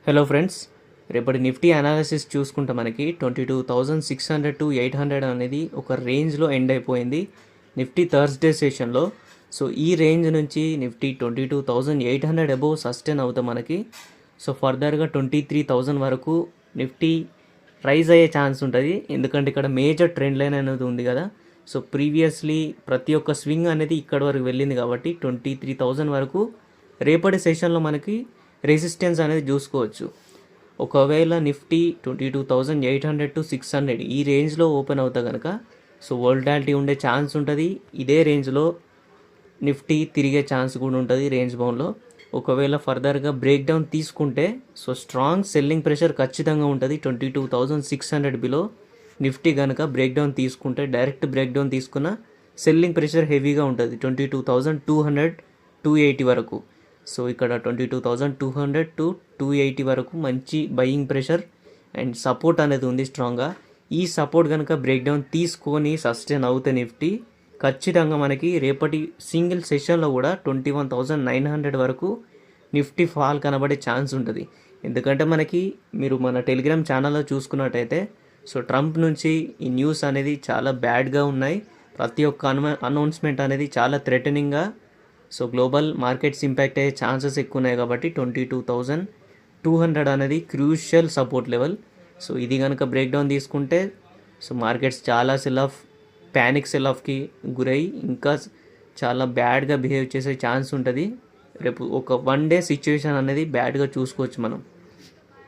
Hello friends, రేపటి Nifty analysis చూసుకుంటే మనకి 22,600 to 800 అనేది ఒక రేంజ్లో ఎండ్ అయిపోయింది నిఫ్టీ థర్స్డే సెషన్లో. సో ఈ రేంజ్ నుంచి నిఫ్టీ 22,800 అబోవ్ సస్టైన్ అవుతాం మనకి. సో ఫర్దర్గా 23,000 వరకు నిఫ్టీ రైజ్ అయ్యే ఛాన్స్ ఉంటుంది, ఎందుకంటే ఇక్కడ మేజర్ ట్రెండ్ లైన్ అనేది ఉంది కదా. సో ప్రీవియస్లీ ప్రతి ఒక్క స్వింగ్ అనేది ఇక్కడ వరకు వెళ్ళింది కాబట్టి 23,000 వరకు రేపటి సెషన్లో మనకి రెసిస్టెన్స్ అనేది చూసుకోవచ్చు. ఒకవేళ నిఫ్టీ 22,800 to 600 ఈ రేంజ్లో ఓపెన్ అవుతా కనుక సో వోల్టాలిటీ ఉండే ఛాన్స్ ఉంటుంది. ఇదే రేంజ్లో నిఫ్టీ తిరిగే ఛాన్స్ కూడా ఉంటుంది రేంజ్ బౌండ్లో. ఒకవేళ ఫర్దర్గా బ్రేక్ డౌన్ తీసుకుంటే సో స్ట్రాంగ్ సెల్లింగ్ ప్రెషర్ ఖచ్చితంగా ఉంటుంది 22,600 బిలో. నిఫ్టీ కనుక బ్రేక్ డౌన్ తీసుకుంటే డైరెక్ట్ బ్రేక్ డౌన్ తీసుకున్న సెల్లింగ్ ప్రెషర్ హెవీగా ఉంటుంది 22,200 280 వరకు. సో ఇక్కడ 22,200 to 280 వరకు మంచి బయింగ్ ప్రెషర్ అండ్ సపోర్ట్ అనేది ఉంది స్ట్రాంగ్గా. ఈ సపోర్ట్ కనుక బ్రేక్ డౌన్ తీసుకొని సస్టైన్ అవుతే నిఫ్టీ ఖచ్చితంగా మనకి రేపటి సింగిల్ సెషన్లో కూడా 21,900 వరకు నిఫ్టీ ఫాల్ కనబడే ఛాన్స్ ఉంటుంది. ఎందుకంటే మీరు మన టెలిగ్రామ్ ఛానల్లో చూసుకున్నట్టయితే సో ట్రంప్ నుంచి ఈ న్యూస్ అనేది చాలా బ్యాడ్గా ఉన్నాయి. ప్రతి ఒక్క అనౌన్స్మెంట్ అనేది చాలా థ్రెటనింగ్గా, సో గ్లోబల్ మార్కెట్స్ ఇంపాక్ట్ అయ్యే ఛాన్సెస్ ఎక్కువ ఉన్నాయి కాబట్టి 22,200 అనేది క్రూషియల్ సపోర్ట్ లెవెల్. సో ఇది కనుక బ్రేక్ డౌన్ తీసుకుంటే సో మార్కెట్స్ చాలా ప్యానిక్ సెల్ ఆఫ్కి గురై ఇంకా చాలా బ్యాడ్గా బిహేవ్ చేసే ఛాన్స్ ఉంటుంది. రేపు ఒక 1 డే సిచ్యువేషన్ అనేది బ్యాడ్గా చూసుకోవచ్చు మనం.